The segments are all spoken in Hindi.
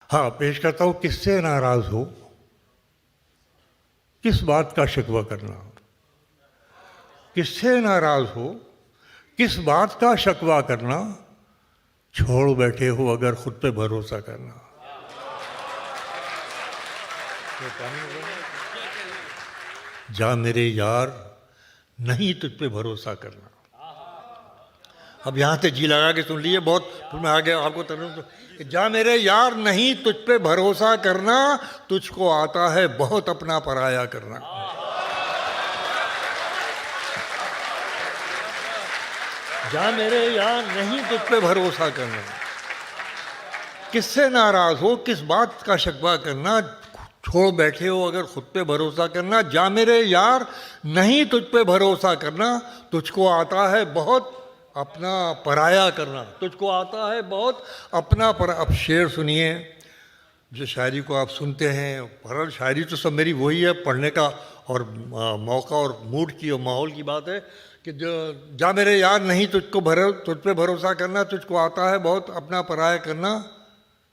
हाँ, पेश करता हूँ। किससे नाराज हो, किस बात का शिकवा करना। किससे नाराज हो, किस बात का शिकवा करना, छोड़ बैठे हो अगर खुद पे भरोसा करना। जा मेरे यार नहीं तुझ पे भरोसा करना। अब यहां से जी लगा के सुन लिए बहुत, फिर मैं आगे आपको तो जा मेरे यार नहीं तुझ पे भरोसा करना, तुझको आता है बहुत अपना पराया करना। जा मेरे यार नहीं तुझ पे भरोसा करना। किससे नाराज हो, किस बात का शिकवा करना, छोड़ बैठे हो अगर खुद पे भरोसा करना। जा मेरे यार नहीं तुझ पे भरोसा करना, तुझको आता है बहुत अपना पराया करना। तुझको आता है बहुत अपना पर। अब शेर सुनिए, जो शायरी को आप सुनते हैं, भरल शायरी तो सब मेरी वही है, पढ़ने का और मौका और मूड की और माहौल की बात है कि जो जा मेरे यार नहीं तुझ पे भरोसा करना, तुझको आता है बहुत अपना पराया करना।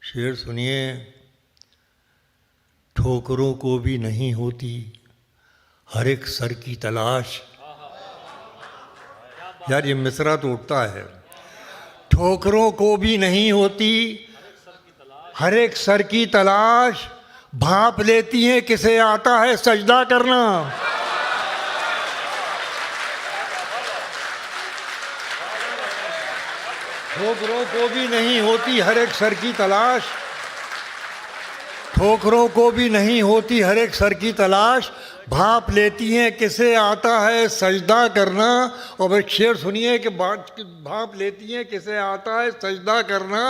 शेर सुनिए, ठोकरों को भी नहीं होती हर एक सर की तलाश। यार ये मिसरा तो उठता है। ठोकरों को भी नहीं होती हर एक सर की तलाश, भाप लेती हैं किसे आता है सजदा करना। ठोकरों को भी नहीं होती हर एक सर की तलाश, ठोकरों को भी नहीं होती हर एक सर की तलाश, भाप लेती हैं किसे आता है सजदा करना। और एक शेर सुनिए कि भाप लेती हैं किसे आता है सजदा करना।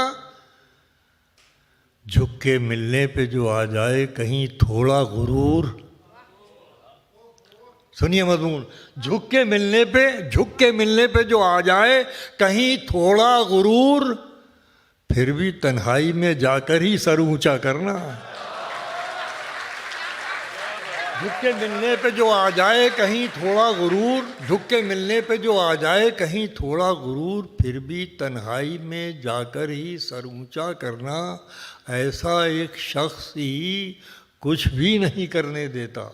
झुक के मिलने पे जो आ जाए कहीं थोड़ा गुरूर। सुनिए मजमून, झुक के मिलने पे जो आ जाए कहीं थोड़ा गुरूर, फिर भी तन्हाई में जाकर ही सर ऊंचा करना। झुक के मिलने पे जो आ जाए कहीं थोड़ा गुरूर, झुक के मिलने पे जो आ जाए कहीं थोड़ा गुरूर, फिर भी तन्हाई में जाकर ही सर ऊंचा करना। ऐसा एक शख्स ही कुछ भी नहीं करने देता,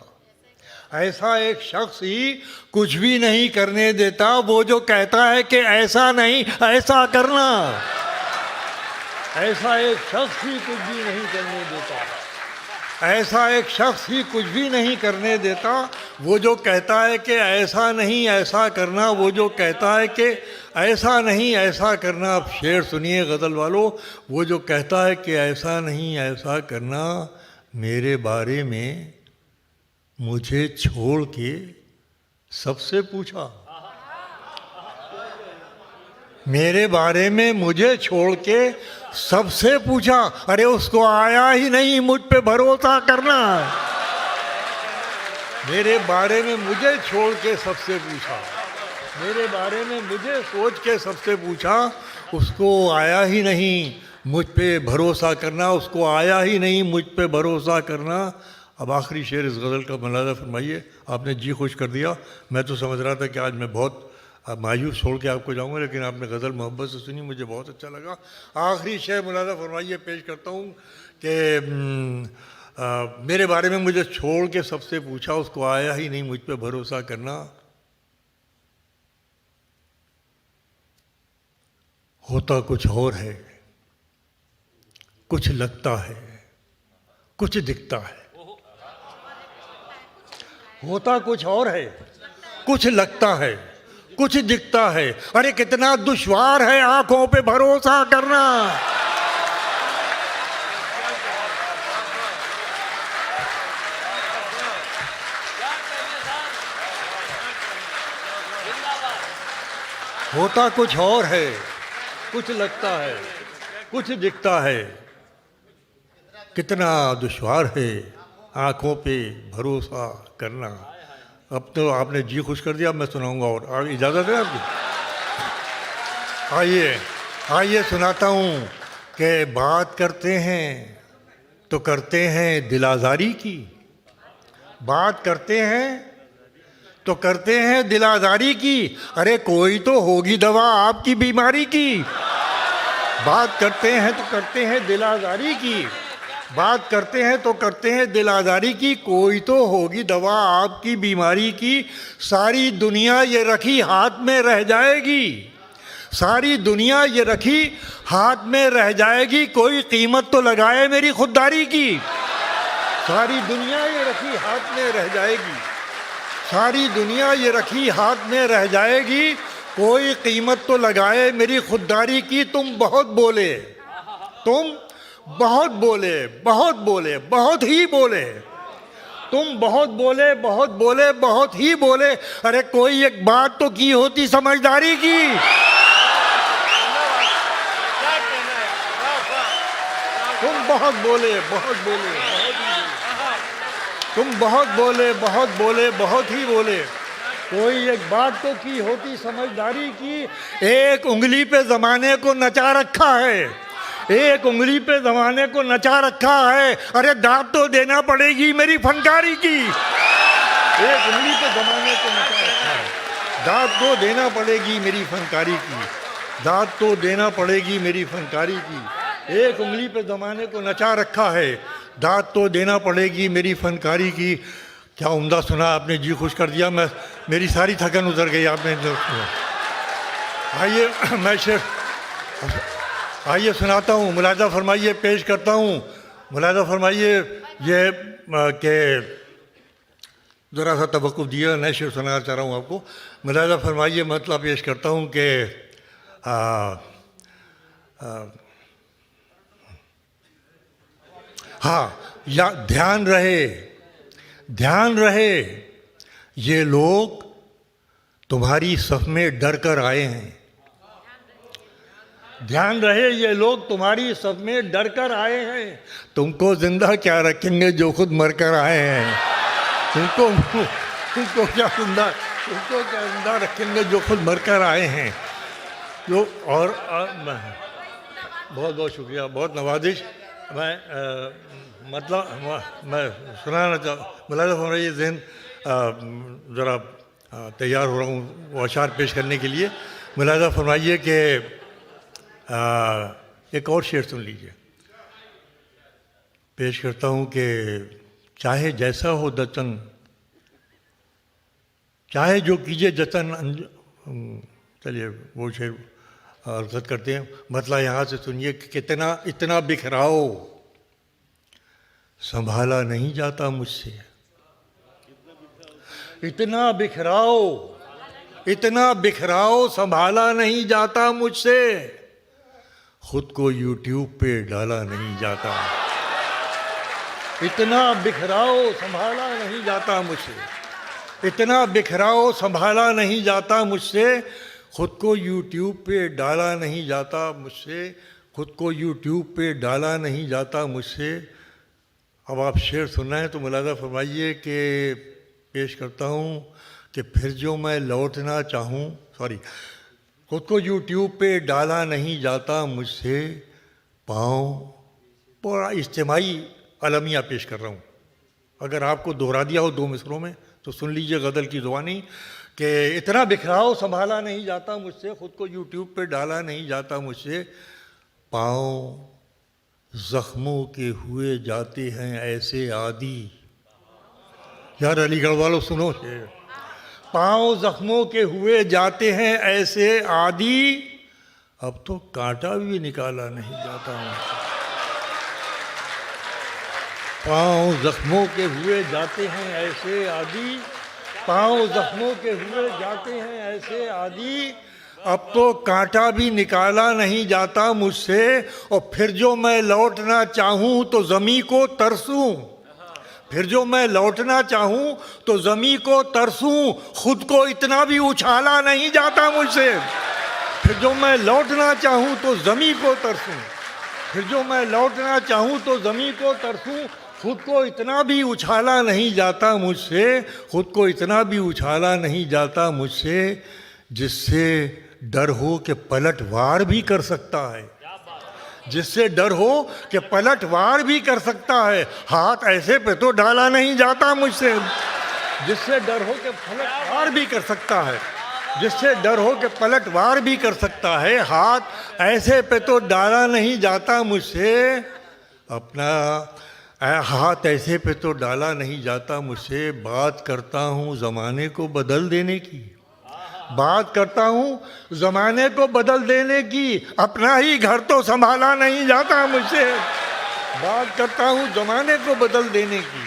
ऐसा एक शख्स ही कुछ भी नहीं करने देता, वो जो कहता है कि ऐसा नहीं ऐसा करना। ऐसा एक शख्स ही कुछ भी नहीं करने देता, ऐसा एक शख्स ही कुछ भी नहीं करने देता, वो जो कहता है कि ऐसा नहीं ऐसा करना, वो जो कहता है कि ऐसा नहीं ऐसा करना। अब शेर सुनिए गज़ल वालों, वो जो कहता है कि ऐसा नहीं ऐसा करना, मेरे बारे में मुझे छोड़ के सबसे पूछा। मेरे बारे में मुझे छोड़ के सबसे पूछा, अरे उसको आया ही नहीं मुझ पे भरोसा करना। मेरे बारे में मुझे छोड़ के सबसे पूछा, मेरे बारे में मुझे सोच के सबसे पूछा, उसको आया ही नहीं मुझ पे भरोसा करना, उसको आया ही नहीं मुझ पे भरोसा करना। अब आखिरी शेर इस गज़ल का मुलाज़ा फरमाइए। आपने जी खुश कर दिया। मैं तो समझ रहा था कि आज मैं बहुत मायूस छोड़ के आपको जाऊंगा, लेकिन आपने गज़ल मोहब्बत से सुनी, मुझे बहुत अच्छा लगा। आखिरी शेर मुलाज़ा फरमाइए, पेश करता हूँ कि मेरे बारे में मुझे छोड़ के सबसे पूछा, उसको आया ही नहीं मुझ पे भरोसा करना। होता कुछ और है, कुछ लगता है, कुछ दिखता है। होता कुछ और है, कुछ लगता है, कुछ दिखता है। अरे कितना दुश्वार है आंखों पे भरोसा करना। होता कुछ और है, कुछ लगता है, कुछ दिखता है। कितना दुश्वार है आंखों पे भरोसा करना। अब तो आपने जी खुश कर दिया, अब मैं सुनाऊंगा और आगे इजाज़त है आपकी। आइए आइए सुनाता हूँ कि बात करते हैं तो करते हैं दिल आज़ारी की, बात करते हैं तो करते हैं दिल आज़ारी की। अरे कोई तो होगी दवा आपकी बीमारी की। बात करते हैं तो करते हैं दिल आज़ारी की, बात करते हैं तो करते हैं दिल आज़ारी की, कोई तो होगी दवा आपकी बीमारी की। सारी दुनिया ये रखी हाथ में रह जाएगी, सारी दुनिया ये रखी हाथ में रह जाएगी, कोई कीमत तो लगाए मेरी खुददारी की। सारी दुनिया ये रखी हाथ में रह जाएगी, सारी दुनिया ये रखी हाथ में रह जाएगी, कोई कीमत तो लगाए मेरी खुददारी की। तुम बहुत बोले, तुम बहुत बोले, बहुत बोले, बहुत ही बोले, तुम बहुत बोले, बहुत बोले, बहुत ही बोले। अरे कोई एक बात तो की होती समझदारी की। तुम बहुत बोले, बहुत बोले, तुम बहुत बोले, बहुत बोले, बहुत ही बोले, कोई एक बात तो की होती समझदारी की। एक उंगली पे जमाने को नचा रखा है, एक उंगली पे जमाने को नचा रखा है। अरे दाद तो देना पड़ेगी मेरी फनकारी की। एक उंगली पे जमाने को नचा रखा है, दाद तो देना पड़ेगी मेरी फनकारी की, दाद तो देना पड़ेगी मेरी फनकारी की। एक उंगली पे जमाने को नचा रखा है, दाद तो देना पड़ेगी मेरी फनकारी की। क्या उम्दा सुना आपने, जी खुश कर दिया। मैं मेरी सारी थकन उतर गई आपने सुना। आइए मैं शेर आइए सुनाता हूँ, मुलाजा फरमाइए, पेश करता हूँ। मुलाजा फरमाइए ये कि ज़रा सा तवक्कुफ़ दिया, नए शेर सुनाना चाह रहा हूँ आपको। मुलाजा फरमाइए, मतलब पेश करता हूँ कि हाँ, या ध्यान रहे, ध्यान रहे, ये लोग तुम्हारी सफ में डर कर आए हैं। ध्यान रहे, ये लोग तुम्हारी सफ में डर कर आए हैं। तुमको जिंदा क्या रखेंगे जो खुद मर कर आए हैं। तुमको क्या जिंदा रखेंगे जो खुद मर कर आए हैं। जो और बहुत बहुत शुक्रिया, बहुत नवाजिश। मैं मतलब मैं सुनाना मुलाज़ा हो रही है, जहन ज़रा तैयार हो रहा हूँ वो अशार पेश करने के लिए। मुलाज़ा फरमाइए कि एक और शेर सुन लीजिए। पेश करता हूँ कि चाहे जैसा हो दतन, चाहे जो कीजिए जतन। चलिए वो शेर अर्ज़त करते हैं। मतलब यहाँ से सुनिए कि कितना इतना बिखराओ संभाला नहीं जाता मुझसे, इतना बिखराओ, इतना बिखराओ संभाला नहीं जाता मुझसे, खुद को यूट्यूब पे डाला नहीं जाता। इतना बिखराओ संभाला नहीं जाता मुझसे, इतना बिखराओ संभाला नहीं जाता मुझसे, खुद को यूट्यूब पे डाला नहीं जाता मुझसे, खुद को यूट्यूब पे डाला नहीं जाता मुझसे। अब आप शेर सुनना है तो मुलाज़ा फरमाइए कि पेश करता हूँ कि फिर जो मैं लौटना चाहूँ, सॉरी, खुद को यूट्यूब पे डाला नहीं जाता मुझसे, पाँव पूरा इज्तिमाई अलमिया पेश कर रहा हूँ। अगर आपको दोहरा दिया हो दो मिसरों में तो सुन लीजिए गज़ल की ज़ुबानी कि इतना बिखराव संभाला नहीं जाता मुझसे, खुद को यूट्यूब पे डाला नहीं जाता मुझसे, पाँव ज़ख्मों के हुए जाते हैं ऐसे आदी। यार अलीगढ़ वालों सुनो शेर। पाँव ज़ख्मों के हुए जाते हैं ऐसे आदी, अब तो कांटा भी निकाला नहीं जाता मुझसे। पाँव ज़ख्मों के हुए जाते हैं ऐसे आदी, पाँव ज़ख्मों के हुए जाते हैं ऐसे आदी, अब तो कांटा भी निकाला नहीं जाता मुझसे। और फिर जो मैं लौटना चाहूँ तो ज़मी को तरसूं, फिर जो मैं लौटना चाहूँ तो ज़मी को तरसूं, खुद को इतना भी उछाला नहीं जाता मुझसे। फिर जो मैं लौटना चाहूँ तो ज़मी को तरसूं, फिर जो मैं लौटना चाहूँ तो ज़मी को तरसूं, खुद को इतना भी उछाला नहीं जाता मुझसे, खुद को इतना भी उछाला नहीं जाता मुझसे, जिससे डर हो कि पलटवार भी कर सकता है, जिससे डर हो कि पलटवार भी कर सकता है, हाथ ऐसे पे तो डाला नहीं जाता मुझसे। जिससे डर हो कि पलटवार भी कर सकता है, जिससे डर हो कि पलटवार भी कर सकता है, हाथ ऐसे पे तो डाला नहीं जाता मुझसे, अपना हाथ ऐसे पे तो डाला नहीं जाता मुझसे, बात करता हूँ ज़माने को बदल देने की, बात करता हूँ ज़माने को बदल देने की, अपना ही घर तो संभाला नहीं जाता मुझसे, बात करता हूँ ज़माने को बदल देने की,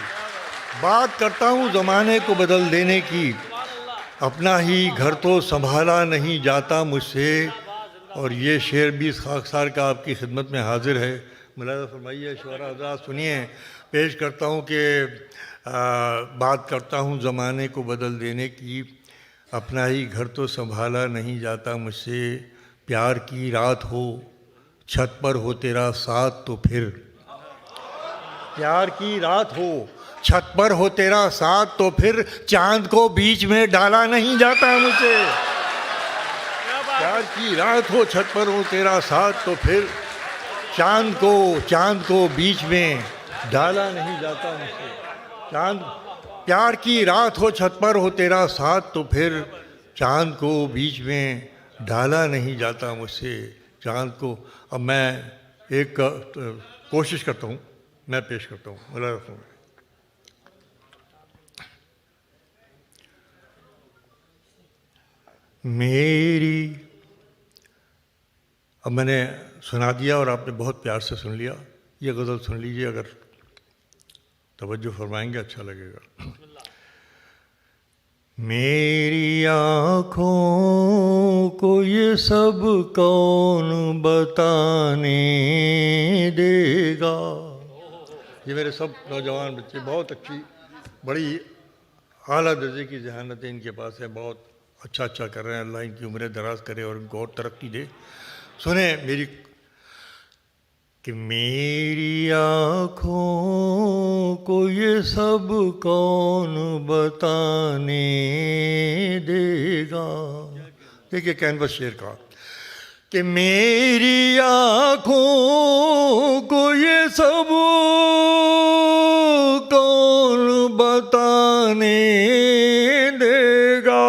बात करता हूँ ज़माने को बदल देने की, अपना ही घर तो संभाला नहीं जाता मुझसे। और ये शेर भी खाकसार का आपकी खिदमत में हाजिर है। मुलाज़ा फरमाइए, शुअरा हज़रात सुनिए, पेश करता हूँ कि बात करता हूँ ज़माने को बदल देने की, अपना ही घर तो संभाला नहीं जाता मुझसे, प्यार की रात हो छत पर हो तेरा साथ तो फिर, प्यार की रात हो छत पर हो तेरा साथ तो फिर, चांद को बीच में डाला नहीं जाता मुझसे, प्यार की रात हो छत पर हो तेरा साथ तो फिर, चांद को बीच में डाला नहीं जाता मुझसे, चांद, प्यार की रात हो छत पर हो तेरा साथ तो फिर, चांद को बीच में डाला नहीं जाता मुझसे, चांद को। अब मैं एक कोशिश करता हूँ, मैं पेश करता हूँ। मेरी, अब मैंने सुना दिया और आपने बहुत प्यार से सुन लिया, ये गज़ल सुन लीजिए, अगर तवज्जो फरमाएंगे अच्छा लगेगा। मेरी आँखों को ये सब कौन बताने देगा, ये मेरे सब नौजवान बच्चे, बहुत अच्छी, बड़ी आला दर्जे की ज़हानतें इनके पास है, बहुत अच्छा कर रहे हैं, अल्लाह इनकी उम्रें दराज करे और इनको और तरक्की दे। सुने मेरी, कि मेरी आँखों को ये सब कौन बताने देगा, देखिए कैनवस शेर का, कि मेरी आँखों को ये सब कौन बताने देगा,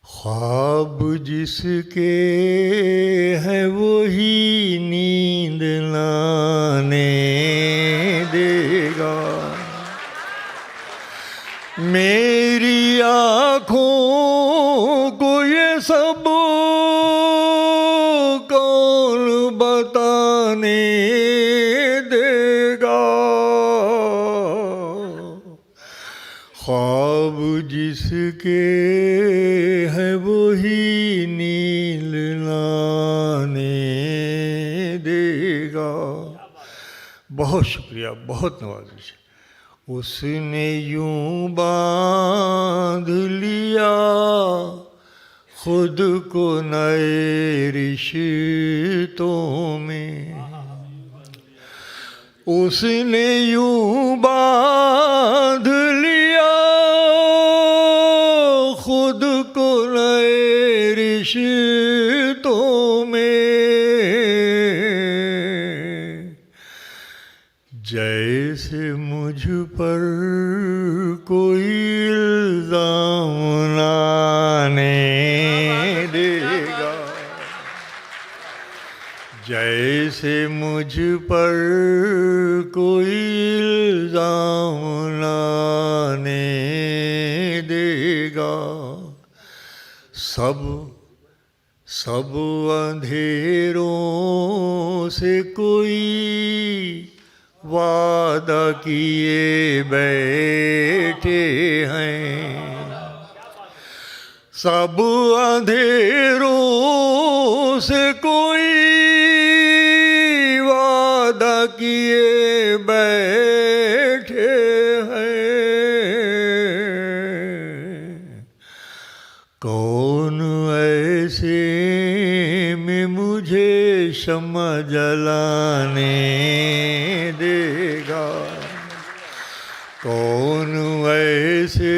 ख्वाब जिसके हैं वही नींद लाने देगा, मेरी आँखों को ये सब कौन बताने देगा, ख्वाब जिसके है वही नींद लाने देगा। बहुत शुक्रिया, बहुत नवाजिश। उसने यूं बांध लिया खुद को नए रिश्तों में, उसने यूं बांध लिया खुद को नए रिश्तों में, जैसे मुझ पर कोई इल्जाम लाने देगा, जैसे मुझ पर कोई इल्जाम लाने देगा, सब अंधेरों से कोई वादा किए बैठे हैं, सब अंधेरों से कोई वादा किए बैठे हैं, कौन ऐसे में मुझे शम्मा जलाने देगा, कौन ऐसे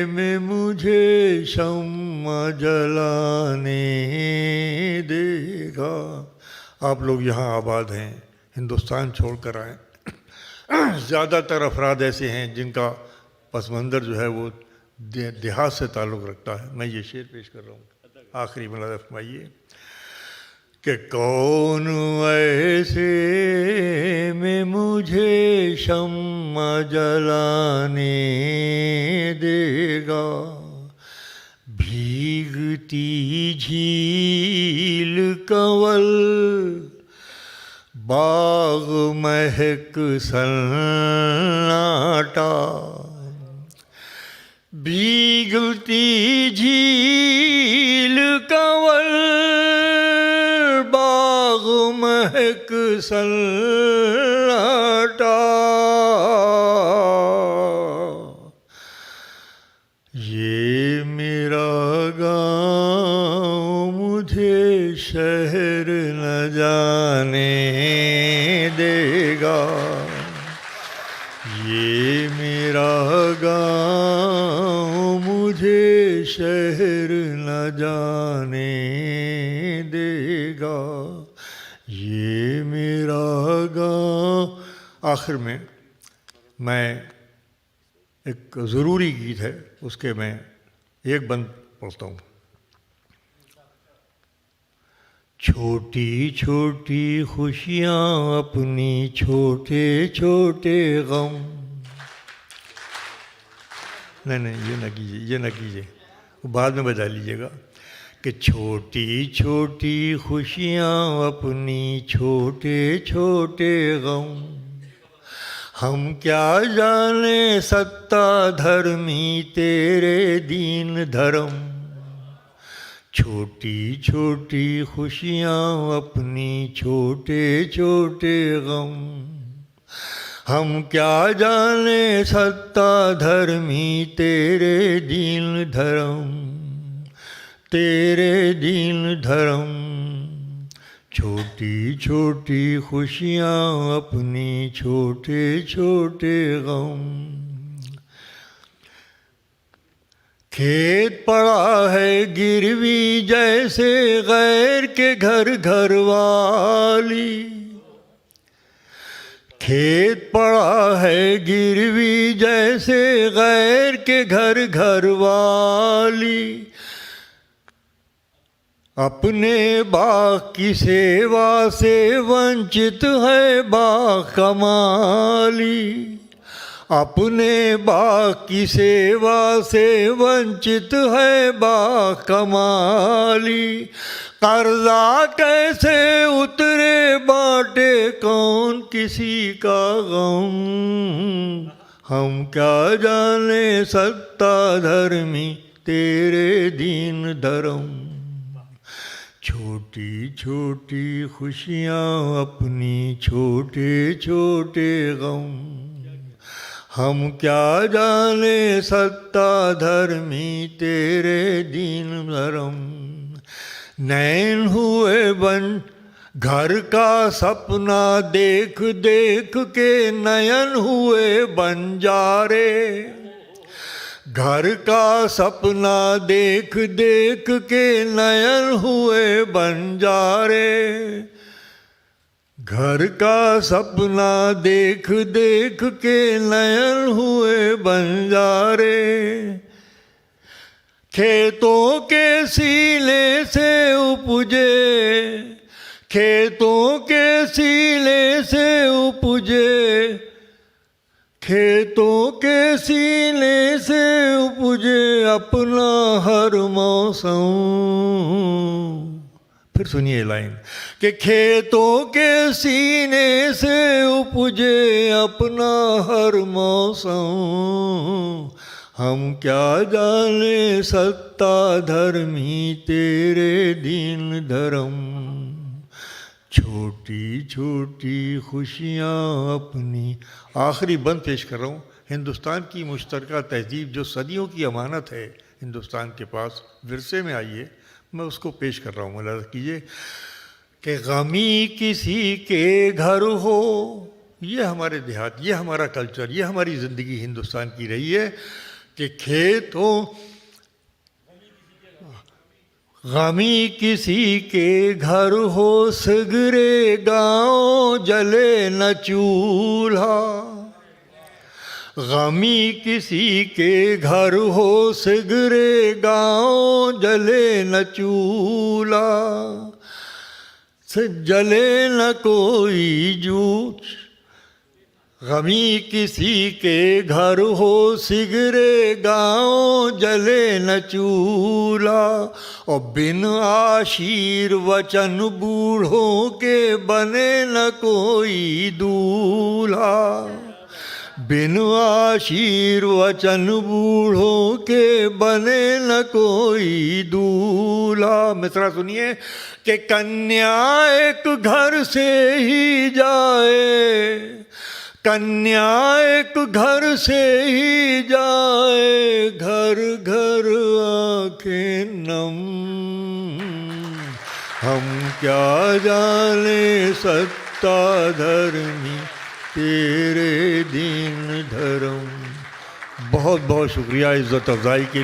में मुझे शम्मा जलाने देगा। आप लोग यहाँ आबाद हैं, हिंदुस्तान छोड़कर आए, ज़्यादातर अफराद ऐसे हैं जिनका पस मंज़र जो है वो देहात से ताल्लुक़ रखता है। मैं ये शेर पेश कर रहा हूँ, आखिरी मुलाज़ा फरमाइए, कि कौन ऐसे में मुझे शम्मा जलाने देगा, भीगती झील कंवल बाग महक सन्नाटा, भीगती झील कंवल बाग महक सन्नाटा, ये मेरा गाँव मुझे शहर न जाने देगा, ये मेरा गाँव मुझे शहर न जाने देगा, ये मेरा गाँव। आखिर में मैं एक ज़रूरी गीत है, उसके मैं एक बंद पढ़ता हूँ। छोटी छोटी खुशियाँ अपनी छोटे छोटे गम, नहीं ये ना कीजिए, ये ना कीजिए, बाद में बजा लीजिएगा कि छोटी छोटी खुशियाँ अपनी छोटे छोटे गम, हम क्या जाने सत्ता धर्मी तेरे दीन धर्म, छोटी छोटी खुशियाँ अपनी छोटे छोटे गम, हम क्या जाने सत्ता धर्मी तेरे दीन धर्म, तेरे दीन धर्म, छोटी छोटी खुशियाँ अपनी छोटे छोटे गम। खेत पड़ा है गिरवी जैसे गैर के घर घर वाली, खेत पड़ा है गिरवी जैसे गैर के घर घर वाली, अपने बाग की सेवा से वंचित है बाग कमाली, अपने बाग की सेवा से वंचित है बाग कमाली, कर्जा कैसे उतरे बाटे कौन किसी का गम, हम क्या जाने सत्ता धर्मी तेरे दीन धर्म, छोटी छोटी खुशियाँ अपनी छोटे छोटे गम, हम क्या जाने सत्ता धर्मी तेरे दीन धर्म, नैन हुए बन घर का सपना देख देख के नयन हुए बंजारे, घर का सपना देख देख के नयन हुए बंजारे, घर का सपना देख देख के नयन हुए बंजारे, खेतों के सीले से उपजे, खेतों के सीले से उपजे, खेतों के सीने से उपजे अपना हर मौसम, फिर सुनिए लाइन कि खेतों के सीने से उपजे अपना हर मौसम, हम क्या जाने सत्ता धर्मी तेरे दीन धर्म, छोटी छोटी खुशियाँ अपनी। आखिरी बंद पेश कर रहा हूँ। हिंदुस्तान की मुश्तरका तहजीब जो सदियों की अमानत है हिंदुस्तान के पास विरसे में आई है, मैं उसको पेश कर रहा हूँ। मुलाज़ा कीजिए कि गमी किसी के घर हो, ये हमारे देहात, ये हमारा कल्चर, ये हमारी ज़िंदगी हिंदुस्तान की रही है कि खेत हो, गमी किसी के घर हो, सिगरे गाँव जले न चूल्हा, गमी किसी के घर हो, सिगरे गाँव जले न चूल्हा, से जले न कोई जूझ, गमी किसी के घर हो सिगरे गाँव जले न चूल्हा, और बिन आशीर्वचन बूढ़ों के बने न कोई दूल्हा। बिन आशीर्वचन बूढ़ों के बने न कोई दूल्हा। मिसरा सुनिए कि कन्या एक घर से ही जाए, कन्या एक घर से ही जाए, घर घर आंखें नम। हम क्या जाने सत्ताधर्मी तेरे दिन धर्म। बहुत बहुत शुक्रिया इज़्ज़त अफ़ज़ाई के